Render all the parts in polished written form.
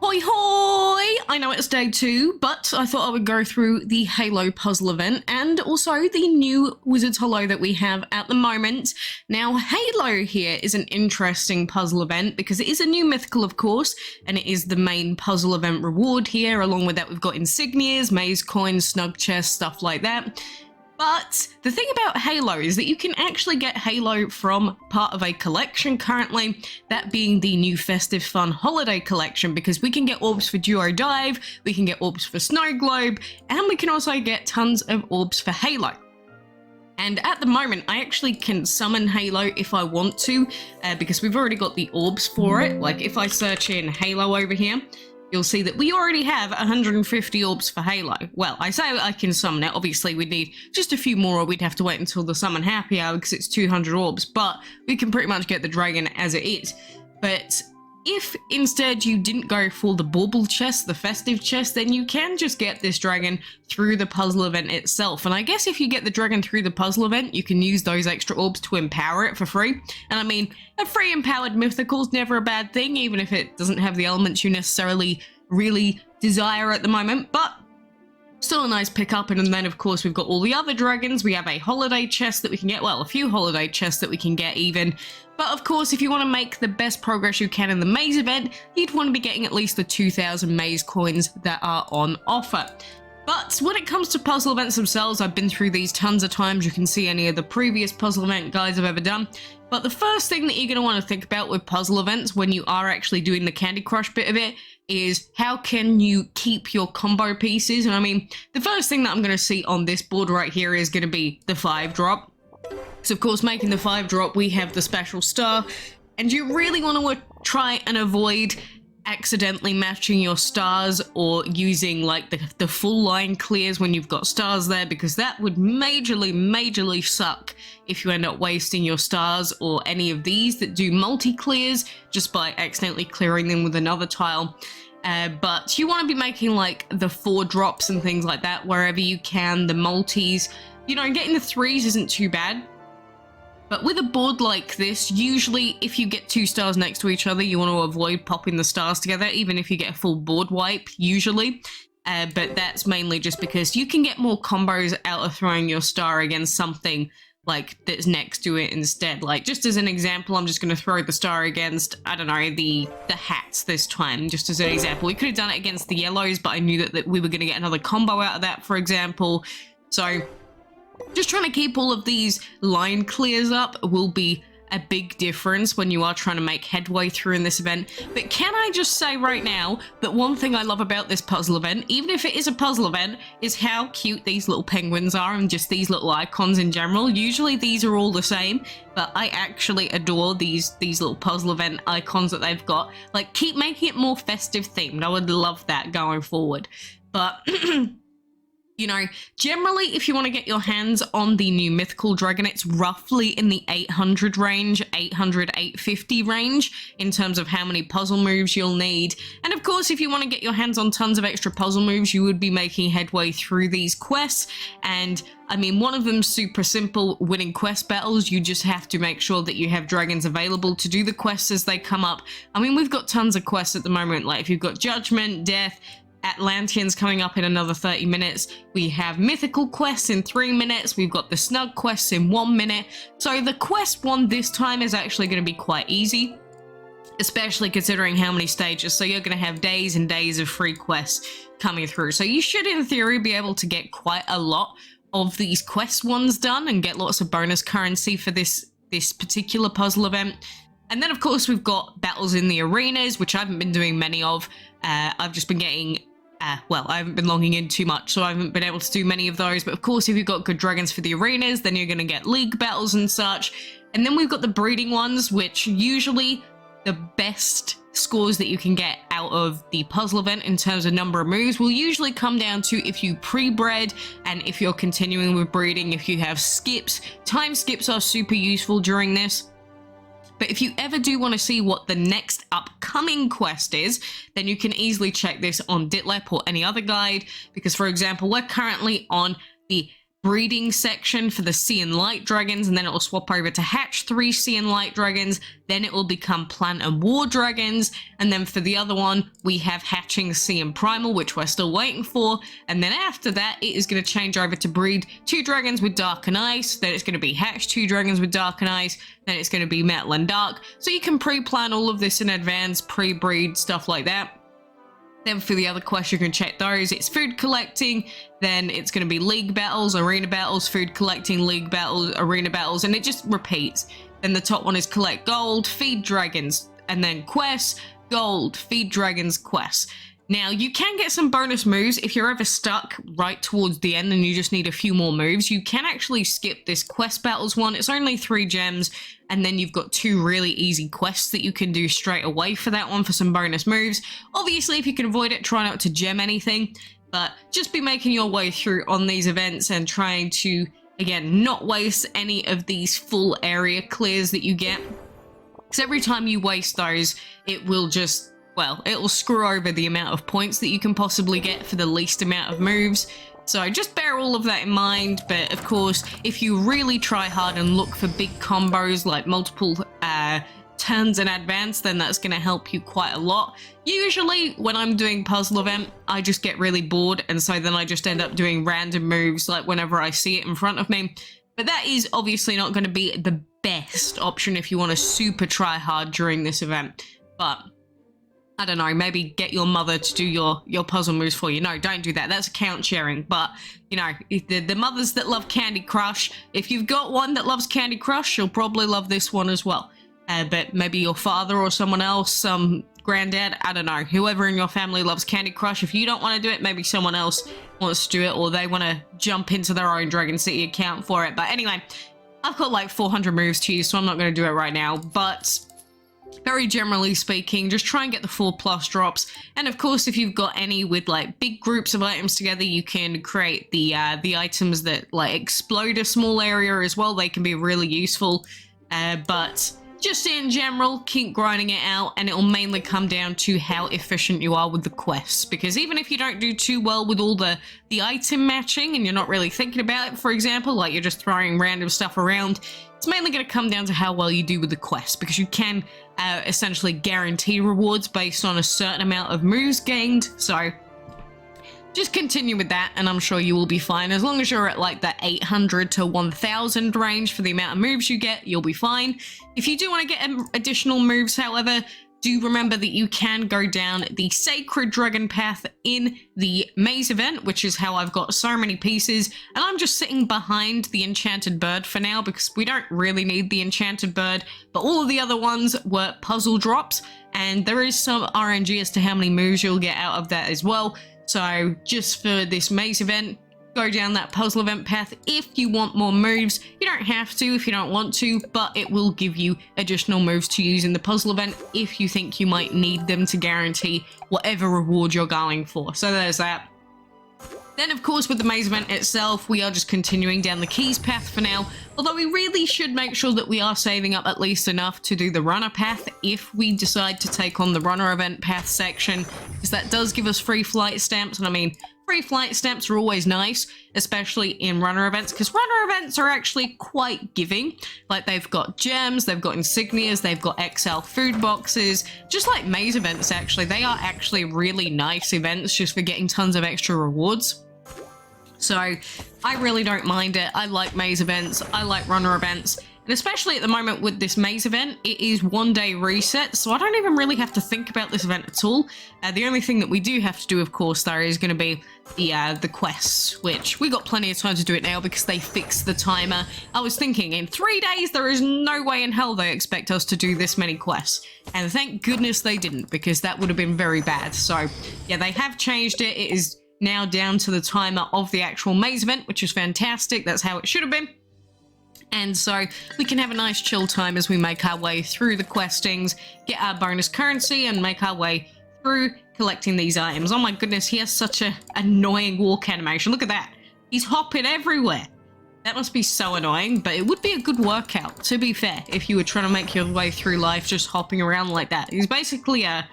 Hoi hoi! I know it's day 2, but I thought I would go through the Halo puzzle event and also the new Wizard's Hollow that we have at the moment. Now, Halo here is an interesting puzzle event because it is a new mythical, of course, and it is the main puzzle event reward here. Along with that, we've got insignias, maze coins, snug chests, stuff like that. But the thing about Halo is that you can actually get Halo from part of a collection currently, that being the new Festive Fun Holiday Collection, because we can get orbs for Duo Dive, we can get orbs for Snow Globe, and we can also get tons of orbs for Halo. And at the moment, I actually can summon Halo if I want to, because we've already got the orbs for it. Like if I search in Halo over here, you'll see that we already have 150 orbs for Halo. Well, I say I can summon it. Obviously, we'd need just a few more, or we'd have to wait until the summon happy hour because it's 200 orbs, but we can pretty much get the dragon as it is. But if instead you didn't go for the bauble chest, the festive chest, then you can just get this dragon through the puzzle event itself. And I guess if you get the dragon through the puzzle event, you can use those extra orbs to empower it for free. And I mean, a free empowered mythical is never a bad thing, even if it doesn't have the elements you necessarily really desire at the moment, but still a nice pickup. And then of course we've got all the other dragons. We have a holiday chest that we can get, well, a few holiday chests that we can get even. But of course, if you want to make the best progress you can in the maze event, you'd want to be getting at least the 2,000 maze coins that are on offer. But when it comes to puzzle events themselves, I've been through these tons of times. You can see any of the previous puzzle event guides I've ever done. But the first thing that you're going to want to think about with puzzle events when you are actually doing the Candy Crush bit of it is how can you keep your combo pieces? And I mean, the first thing that I'm going to see on this board right here is going to be the 5-drop. So of course, making the 5-drop, we have the special star, and you really want to try and avoid accidentally matching your stars or using like the full line clears when you've got stars there, because that would majorly suck if you end up wasting your stars or any of these that do multi-clears just by accidentally clearing them with another tile. But you want to be making like the 4 drops and things like that wherever you can, the multis. You know, getting the 3s isn't too bad. But with a board like this, usually if you get 2 stars next to each other, you want to avoid popping the stars together, even if you get a full board wipe, usually. But that's mainly just because you can get more combos out of throwing your star against something like that's next to it instead. Like, just as an example, I'm just going to throw the star against, I don't know, the hats this time, just as an example. We could have done it against the yellows, but I knew that we were going to get another combo out of that, for example. So just trying to keep all of these line clears up will be a big difference when you are trying to make headway through in this event. But can I just say right now that one thing I love about this puzzle event, even if it is a puzzle event, is how cute these little penguins are and just these little icons in general. Usually these are all the same, but I actually adore these little puzzle event icons that they've got. Like, keep making it more festive themed. I would love that going forward. But you know, generally, if you want to get your hands on the new mythical dragon, it's roughly in the 800 range, 800, 850 range in terms of how many puzzle moves you'll need. And of course, if you want to get your hands on tons of extra puzzle moves, you would be making headway through these quests. And I mean, one of them's super simple, winning quest battles. You just have to make sure that you have dragons available to do the quests as they come up. I mean, we've got tons of quests at the moment. Like if you've got Judgment, Death, Atlanteans coming up in another 30 minutes. We have mythical quests in 3 minutes. We've got the snug quests in 1 minute. So the quest one this time is actually going to be quite easy, especially considering how many stages. So you're going to have days and days of free quests coming through. So you should, in theory, be able to get quite a lot of these quest ones done and get lots of bonus currency for this particular puzzle event. And then, of course, we've got battles in the arenas, which I haven't been doing many of. I've just been getting well, I haven't been logging in too much, so I haven't been able to do many of those. But of course, if you've got good dragons for the arenas, then you're going to get league battles and such. And then we've got the breeding ones, which usually the best scores that you can get out of the puzzle event in terms of number of moves will usually come down to if you pre-bred and if you're continuing with breeding, if you have skips. Time skips are super useful during this. But if you ever do want to see what the next upcoming quest is, then you can easily check this on ditlep or any other guide, because for example, we're currently on the breeding section for the Sea and Light Dragons, and then it will swap over to hatch 3 Sea and Light Dragons, then it will become Plant and War Dragons, and then for the other one, we have hatching Sea and Primal, which we're still waiting for, and then after that, it is going to change over to breed 2 dragons with Dark and Ice, then it's going to be hatch 2 dragons with Dark and Ice, then it's going to be Metal and Dark, so you can pre-plan all of this in advance, pre-breed, stuff like that. Then for the other quests, you can check those. It's food collecting, then it's going to be league battles, arena battles, food collecting, league battles, arena battles, and it just repeats. Then the top one is collect gold, feed dragons, and then quests, gold, feed dragons, quests. Now, you can get some bonus moves if you're ever stuck right towards the end and you just need a few more moves. You can actually skip this quest battles one. It's only 3 gems, and then you've got 2 really easy quests that you can do straight away for that one for some bonus moves. Obviously, if you can avoid it, try not to gem anything, but just be making your way through on these events and trying to, again, not waste any of these full area clears that you get. Because every time you waste those, it will just... well, it will screw over the amount of points that you can possibly get for the least amount of moves. So just bear all of that in mind, but of course, if you really try hard and look for big combos like multiple turns in advance, then that's going to help you quite a lot. Usually, when I'm doing puzzle event, I just get really bored, and so then I just end up doing random moves like whenever I see it in front of me. But that is obviously not going to be the best option if you want to super try hard during this event. But I don't know, maybe get your mother to do your puzzle moves for you. No, don't do that. That's account sharing. But, you know, the mothers that love Candy Crush, if you've got one that loves Candy Crush, she'll probably love this one as well. But maybe your father or someone else, some granddad, I don't know, whoever in your family loves Candy Crush. If you don't want to do it, maybe someone else wants to do it, or they want to jump into their own Dragon City account for it. But anyway, I've got like 400 moves to use, so I'm not going to do it right now. But very generally speaking, just try and get the 4+ drops. And of course, if you've got any with like big groups of items together, you can create the items that like explode a small area as well. They can be really useful. But just in general, keep grinding it out, and it will mainly come down to how efficient you are with the quests. Because even if you don't do too well with all the item matching and you're not really thinking about it, for example, like you're just throwing random stuff around, it's mainly going to come down to how well you do with the quests, because you can essentially guarantee rewards based on a certain amount of moves gained. So just continue with that, and I'm sure you will be fine. As long as you're at like the 800 to 1000 range for the amount of moves you get, you'll be fine. If you do want to get additional moves, however, do remember that you can go down the Sacred Dragon path in the maze event, which is how I've got so many pieces. And I'm just sitting behind the Enchanted Bird for now, because we don't really need the Enchanted Bird, but all of the other ones were puzzle drops, and there is some RNG as to how many moves you'll get out of that as well. So just for this maze event, go down that puzzle event path if you want more moves. You don't have to if you don't want to, but it will give you additional moves to use in the puzzle event if you think you might need them to guarantee whatever reward you're going for. So there's that. Then, of course, with the maze event itself, we are just continuing down the keys path for now, although we really should make sure that we are saving up at least enough to do the runner path if we decide to take on the runner event path section, because that does give us free flight stamps. And I mean, free flight stamps are always nice, especially in runner events, because runner events are actually quite giving. Like, they've got gems, they've got insignias, they've got XL food boxes, just like maze events. Actually, they are actually really nice events just for getting tons of extra rewards. So I really don't mind it. I like maze events, I like runner events, and especially at the moment with this maze event, it is 1-day reset, so I don't even really have to think about this event at all. The only thing that we do have to do, of course, though, is going to be the quests, which we got plenty of time to do it now because they fixed the timer. I was thinking, in 3 days, there is no way in hell they expect us to do this many quests, and thank goodness they didn't, because that would have been very bad. So yeah, they have changed it. It is now down to the timer of the actual maze event, which is fantastic. That's how it should have been. And so we can have a nice chill time as we make our way through the questings, get our bonus currency, and make our way through collecting these items. Oh my goodness, he has such an annoying walk animation. Look at that. He's hopping everywhere. That must be so annoying, but it would be a good workout, to be fair, if you were trying to make your way through life just hopping around like that. He's basically a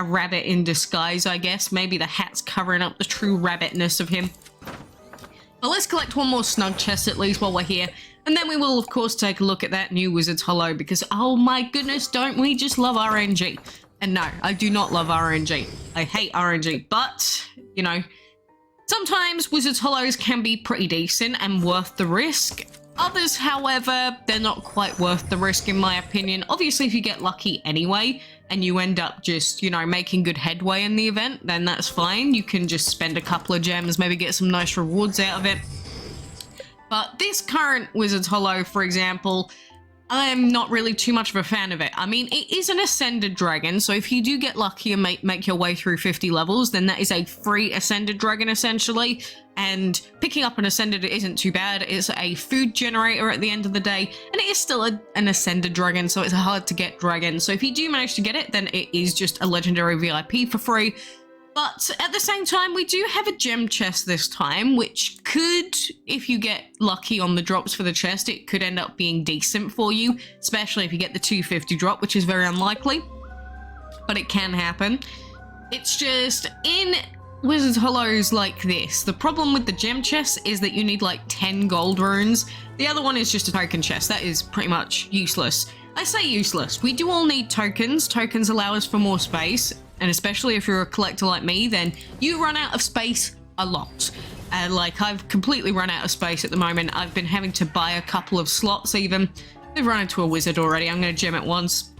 rabbit in disguise, I guess. Maybe the hat's covering up the true rabbitness of him. But let's collect one more snug chest at least while we're here. And then we will, of course, take a look at that new Wizard's Hollow because, oh my goodness, don't we just love RNG? And no, I do not love RNG. I hate RNG, but, you know, sometimes Wizard's Hollows can be pretty decent and worth the risk. Others, however, they're not quite worth the risk in my opinion. Obviously, if you get lucky anyway and you end up just, you know, making good headway in the event, then that's fine. You can just spend a couple of gems, maybe get some nice rewards out of it. But this current Wizard's Hollow, for example, I'm not really too much of a fan of it. I mean, it is an Ascended Dragon, so if you do get lucky and make your way through 50 levels, then that is a free Ascended Dragon, essentially. And picking up an Ascended isn't too bad. It's a food generator at the end of the day, and it is still an Ascended Dragon, so it's a hard to get dragon. So if you do manage to get it, then it is just a Legendary VIP for free. But at the same time, we do have a gem chest this time, which could, if you get lucky on the drops for the chest, it could end up being decent for you, especially if you get the 250 drop, which is very unlikely, but it can happen. It's just, in Wizard's Hollows like this, the problem with the gem chest is that you need like 10 gold runes. The other one is just a token chest. That is pretty much useless. I say useless. We do all need tokens. Tokens allow us for more space. And especially if you're a collector like me, then you run out of space a lot. Like, I've completely run out of space at the moment. I've been having to buy a couple of slots even. We've run into a wizard already. I'm going to gem it once.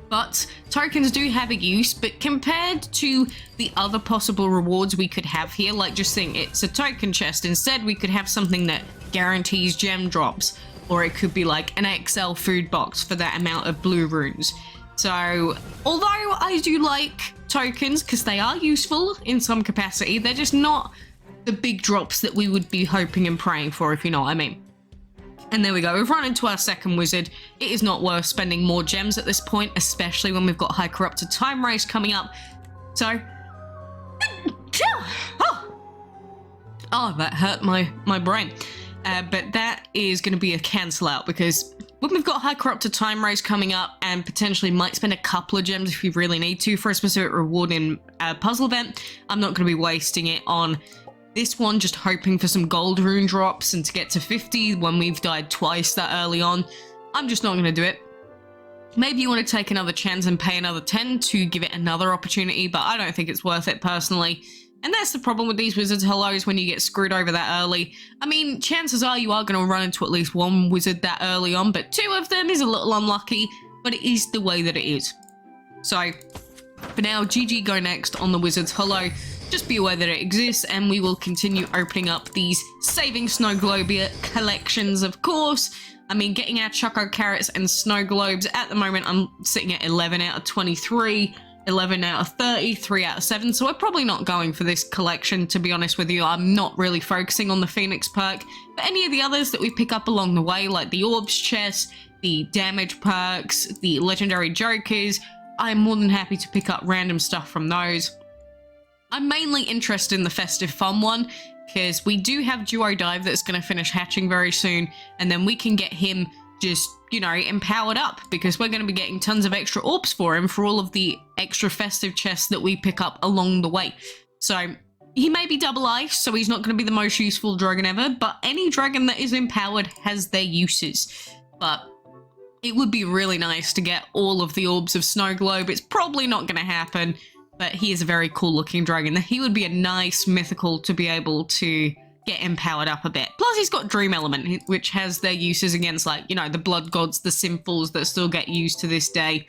But tokens do have a use, but compared to the other possible rewards we could have here, like just think it's a token chest. Instead, we could have something that guarantees gem drops. Or it could be like an XL food box for that amount of blue runes. So, although I do like tokens because they are useful in some capacity, they're just not the big drops that we would be hoping and praying for, if you know what I mean. And there we go, we've run into our second wizard. It is not worth spending more gems at this point, especially when we've got High Corrupted Time Race coming up. So, oh, that hurt my brain. But that is going to be a cancel out because when we've got High Corrupted Time Race coming up and potentially might spend a couple of gems if you really need to for a specific reward in a puzzle event, I'm not going to be wasting it on this one just hoping for some gold rune drops and to get to 50 when we've died twice that early on. I'm just not going to do it. Maybe you want to take another chance and pay another 10 to give it another opportunity, but I don't think it's worth it personally. And that's the problem with these Wizard's Hollows when you get screwed over that early. I mean, chances are you are going to run into at least one wizard that early on, but 2 of them is a little unlucky, but it is the way that it is. So, for now, GG go next on the Wizard's Hollow. Just be aware that it exists, and we will continue opening up these Saving Snow Globia collections, of course. I mean, getting our Choco Carrots and Snow Globes, at the moment I'm sitting at 11 out of 23. 11 out of 30, 3 out of 7, so we're probably not going for this collection, to be honest with you. I'm not really focusing on the Phoenix perk, but any of the others that we pick up along the way, like the Orbs chest, the damage perks, the Legendary Jokers, I'm more than happy to pick up random stuff from those. I'm mainly interested in the Festive Fun one, because we do have Duo Dive that's going to finish hatching very soon, and then we can get him just, you know, empowered up because we're going to be getting tons of extra orbs for him for all of the extra festive chests that we pick up along the way. So he may be double ice, so he's not going to be the most useful dragon ever, but any dragon that is empowered has their uses. But it would be really nice to get all of the orbs of Snow Globe. It's probably not going to happen, but he is a very cool looking dragon. He would be a nice mythical to be able to get empowered up a bit. Plus he's got Dream Element, which has their uses against, like, you know, the Blood Gods, the Sinfuls that still get used to this day.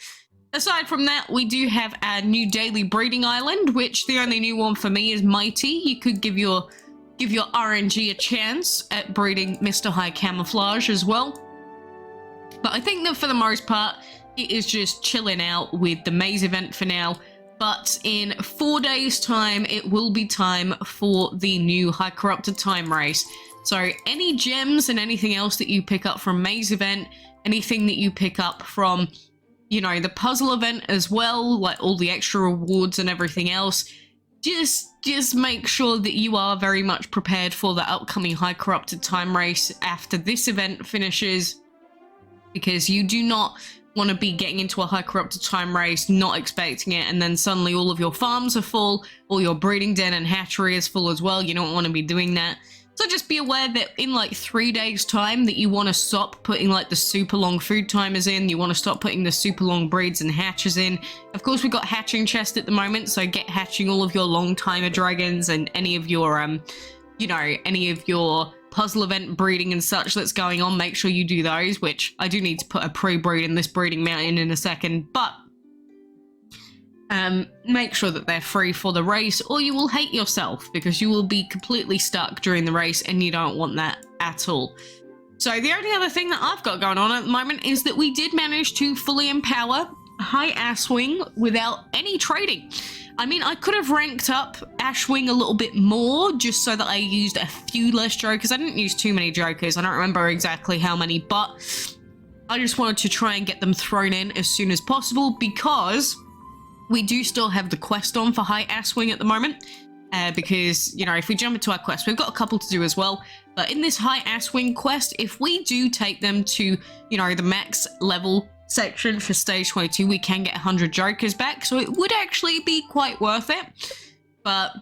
Aside from that, we do have our new daily breeding island, which the only new one for me is Mighty. You could give your RNG a chance at breeding Mr. High Camouflage as well. But I think that for the most part, it is just chilling out with the maze event for now. But in 4 days' time, it will be time for the new High Corrupted Time Race. So any gems and anything else that you pick up from Maze Event, anything that you pick up from, you know, the puzzle event as well, like all the extra rewards and everything else, just make sure that you are very much prepared for the upcoming High Corrupted Time Race after this event finishes, because you do not want to be getting into a High Corrupted Time Race, not expecting it, and then suddenly all of your farms are full, all your breeding den and hatchery is full as well. You don't want to be doing that. So just be aware that in like 3 days time that you want to stop putting like the super long food timers in. You want to stop putting the super long breeds and hatches in. Of course, we've got hatching chest at the moment, so get hatching all of your long timer dragons and any of your you know, any of your puzzle event breeding and such that's going on. Make sure you do those, which I do need to put a pre-breed in this breeding mountain in a second, but make sure that they're free for the race, or you will hate yourself because you will be completely stuck during the race, and you don't want that at all. So the only other thing that I've got going on at the moment is that we did manage to fully empower High Ashwing without any trading. I mean, I could have ranked up Ashwing a little bit more just so that I used a few less jokers. I didn't use too many jokers. I don't remember exactly how many, but I just wanted to try and get them thrown in as soon as possible because we do still have the quest on for High Ashwing at the moment. Because, you know, if we jump into our quest, we've got a couple to do as well. But in this High Ashwing quest, if we do take them to, you know, the max level section for stage 22, we can get 100 jokers back. So it would actually be quite worth it. But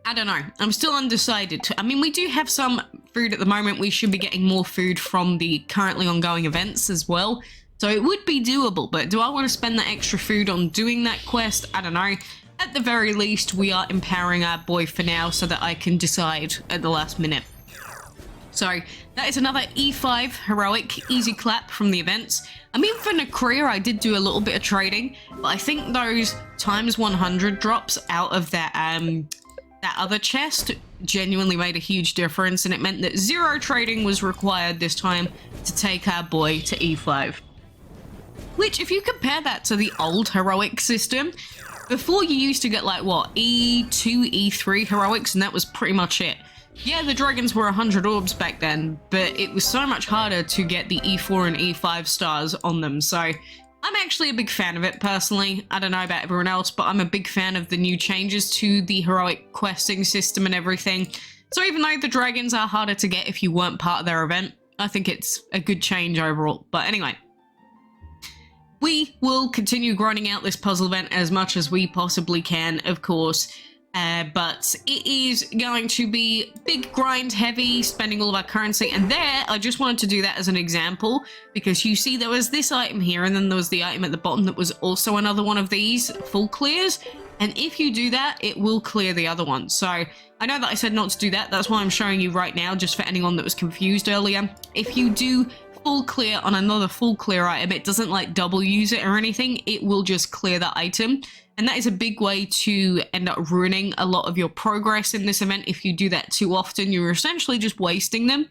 I don't know. I'm still undecided. I mean, we do have some food at the moment. We should be getting more food from the currently ongoing events as well. So it would be doable, but do I want to spend that extra food on doing that quest? I don't know. At the very least, we are empowering our boy for now so that I can decide at the last minute. So that is another E5 heroic easy clap from the events. I mean, for Nakria, I did do a little bit of trading, but I think those times 100 drops out of that other chest genuinely made a huge difference, and it meant that 0 trading was required this time to take our boy to E5. Which, if you compare that to the old heroic system, before you used to get like, what, E2, E3 heroics, and that was pretty much it. Yeah, the dragons were 100 orbs back then, but it was so much harder to get the E4 and E5 stars on them, so I'm actually a big fan of it, personally. I don't know about everyone else, but I'm a big fan of the new changes to the heroic questing system and everything. So even though the dragons are harder to get if you weren't part of their event, I think it's a good change overall. But anyway, we will continue grinding out this puzzle event as much as we possibly can, of course. But it is going to be big grind heavy, spending all of our currency. And there, I just wanted to do that as an example, because you see there was this item here, and then there was the item at the bottom that was also another one of these full clears. And if you do that, it will clear the other one. So I know that I said not to do that. That's why I'm showing you right now, just for anyone that was confused earlier. If you do full clear on another full clear item, it doesn't like double use it or anything. It will just clear that item. And that is a big way to end up ruining a lot of your progress in this event. If you do that too often, you're essentially just wasting them.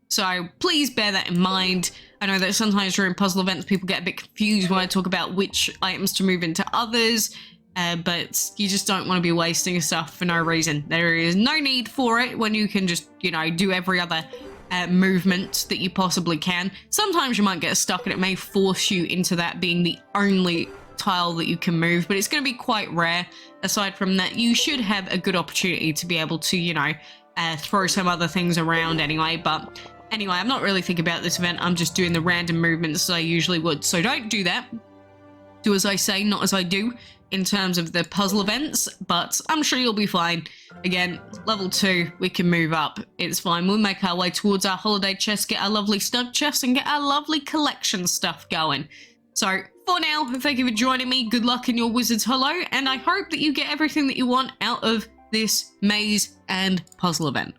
So please bear that in mind. I know that sometimes during puzzle events, people get a bit confused when I talk about which items to move into others. But you just don't want to be wasting stuff for no reason. There is no need for it when you can just, you know, do every other movement that you possibly can. Sometimes you might get stuck and it may force you into that being the only tile that you can move, but it's going to be quite rare. Aside from that, you should have a good opportunity to be able to, you know, throw some other things around anyway. But anyway, I'm not really thinking about this event. I'm just doing the random movements as I usually would. So don't do that. Do as I say, not as I do in terms of the puzzle events, but I'm sure you'll be fine. Again, level 2, we can move up. It's fine. We'll make our way towards our holiday chest, get our lovely stud chest, and get our lovely collection stuff going. So for now, thank you for joining me. Good luck in your Wizard's Hollow, and I hope that you get everything that you want out of this maze and puzzle event.